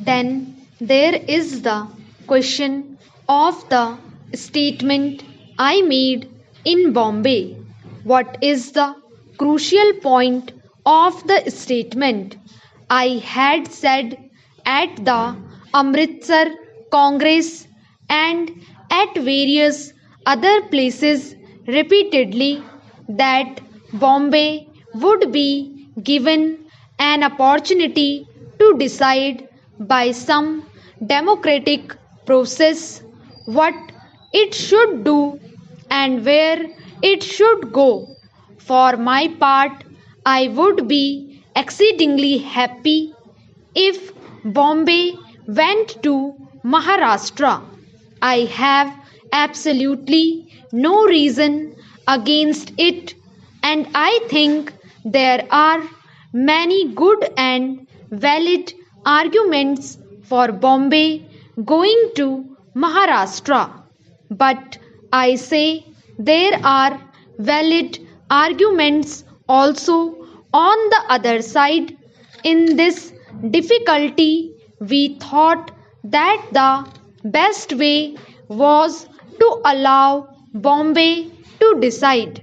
Then there is the question of the statement I made in Bombay. What is the crucial point of the statement I had said at the Amritsar Congress and at various other places repeatedly, that Bombay would be given an opportunity to decide by some democratic process what it should do and where it should go. For my part, I would be exceedingly happy if Bombay went to Maharashtra. I have absolutely no reason against it, and I think there are many good and valid arguments for Bombay going to Maharashtra. But I say there are valid arguments also on the other side. In this difficulty, we thought that the best way was to allow Bombay to decide.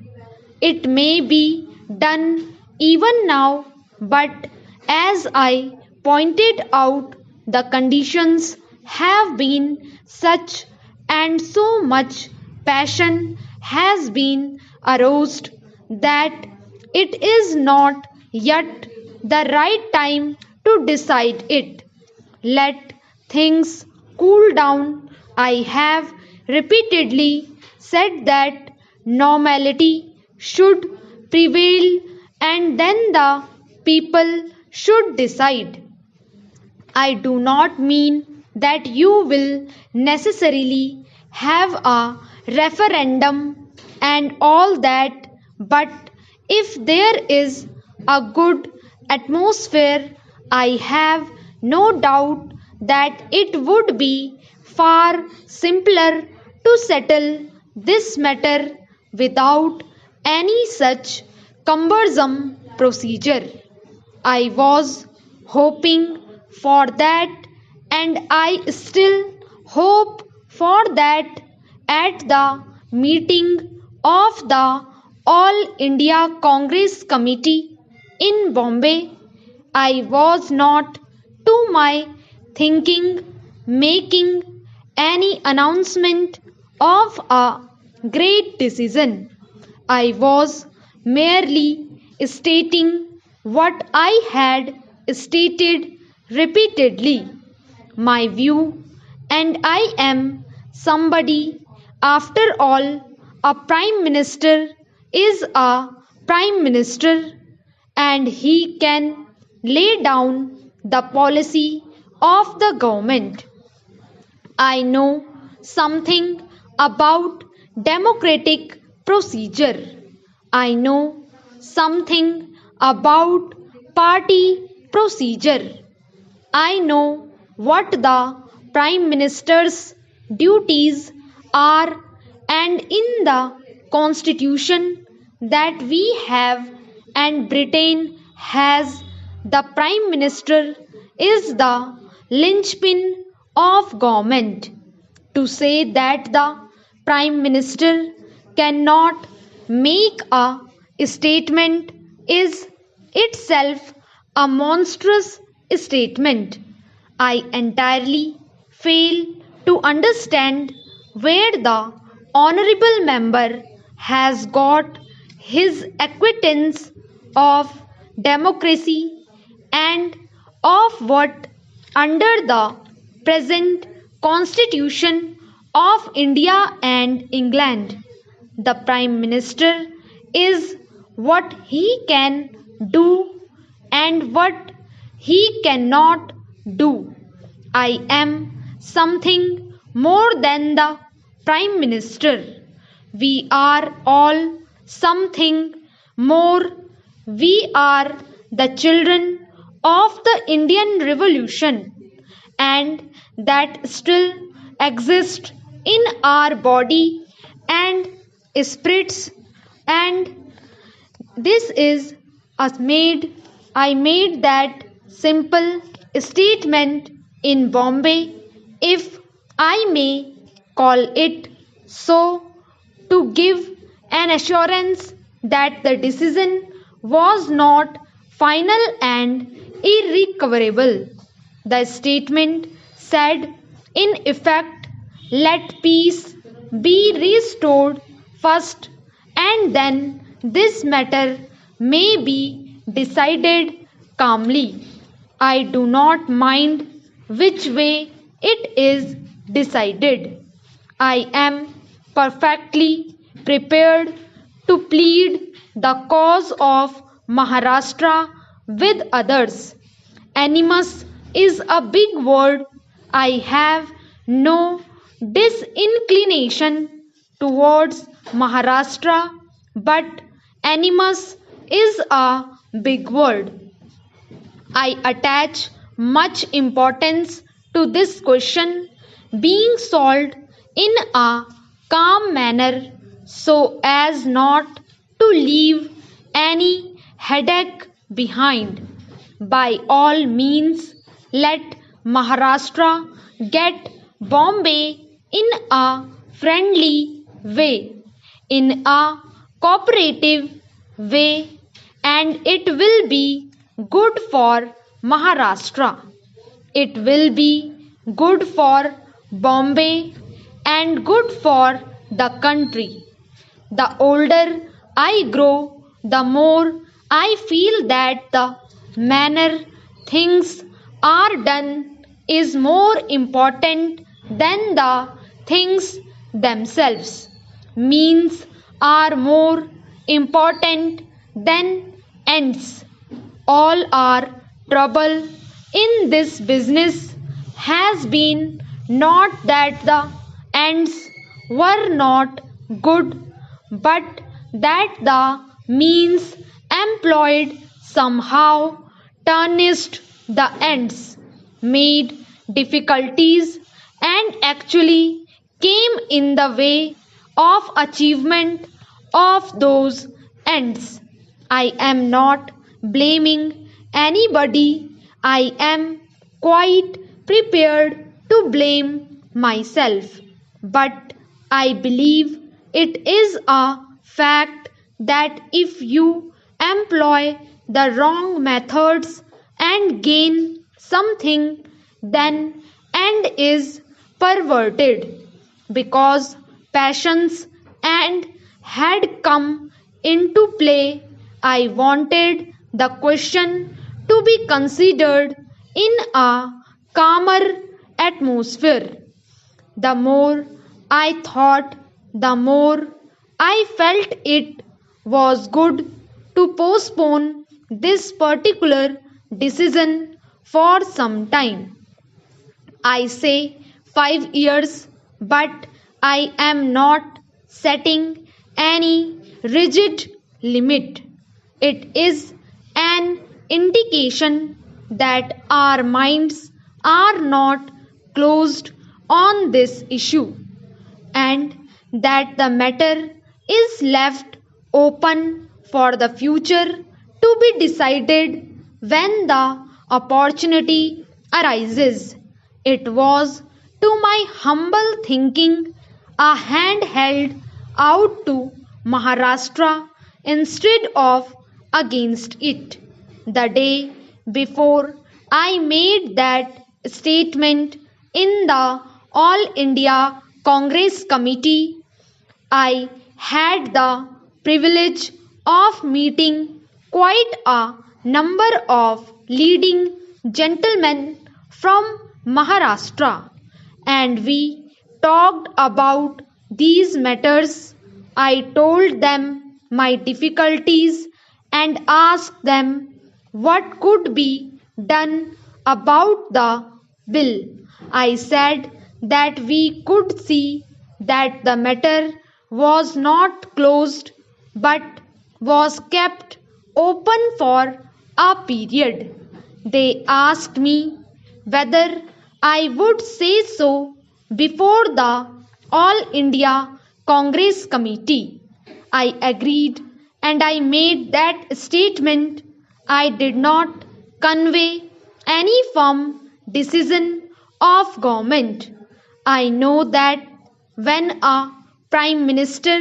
It may be done even now, but as I pointed out, the conditions have been such and so much passion has been aroused that it is not yet the right time to decide it. Let things cool down. I have repeatedly said that normality should prevail and then the people should decide. I do not mean that you will necessarily have a referendum and all that, but if there is a good atmosphere, I have no doubt that it would be far simpler to settle this matter without any such cumbersome procedure. I was hoping for that, and I still hope for that at the meeting of the All India Congress Committee in Bombay. I was not, to my thinking, making any announcement of a great decision. I was merely stating what I had stated repeatedly, my view, and I am somebody. After all, a prime minister is a prime minister, and he can lay down the policy of the government. I know something about democratic procedure. I know something about party procedure. I know what the Prime Minister's duties are, and in the Constitution that we have and Britain has, the Prime Minister is the linchpin of government. To say that the Prime Minister cannot make a statement is itself a monstrous statement. I entirely fail to understand where the honourable member has got his acquaintance of democracy and of what, under the present constitution of India and England, the Prime Minister is, what he can do and what he cannot do. I am something more than the Prime Minister. We are all something more. We are the children of the Indian Revolution, and that still exist in our body and spirits, and this is I made that simple statement in Bombay, if I may call it so, to give an assurance that the decision was not final and irrecoverable. The statement said, in effect, let peace be restored first, and then this matter may be decided calmly. I do not mind which way it is decided. I am perfectly prepared to plead the cause of Maharashtra with others. Animus is a big word. I have no disinclination towards Maharashtra, but animus is a big word. I attach much importance to this question being solved in a calm manner so as not to leave any headache behind. By all means, let Maharashtra get Bombay in a friendly way, in a cooperative way, and it will be good for Maharashtra. It will be good for Bombay and good for the country. The older I grow, the more I feel that the manner things are done is more important than the things themselves. Means are more important than ends. All our trouble in this business has been not that the ends were not good, but that the means employed somehow tarnished the ends, made difficulties, and actually came in the way of achievement of those ends. I am not blaming anybody. I am quite prepared to blame myself. But I believe it is a fact that if you employ the wrong methods and gain something, then end is perverted because passions and had come into play. I wanted the question to be considered in a calmer atmosphere. The more I thought, the more I felt it was good to postpone this particular decision for some time. I say 5 years, but I am not setting any rigid limit. It is an indication that our minds are not closed on this issue and that the matter is left open for the future to be decided when the opportunity arises. It was, to my humble thinking, a hand held out to Maharashtra instead of against it. The day before I made that statement in the All India Congress Committee, I had the privilege of meeting quite a number of leading gentlemen from Maharashtra, and we talked about these matters. I told them my difficulties and asked them what could be done about the bill. I said that we could see that the matter was not closed but was kept open for a period. They asked me whether I would say so before the All India Congress Committee. I agreed and I made that statement. I did not convey any firm decision of government. I know that when a prime minister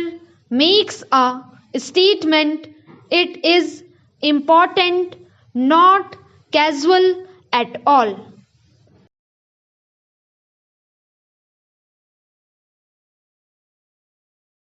makes a statement, it is important, not casual at all.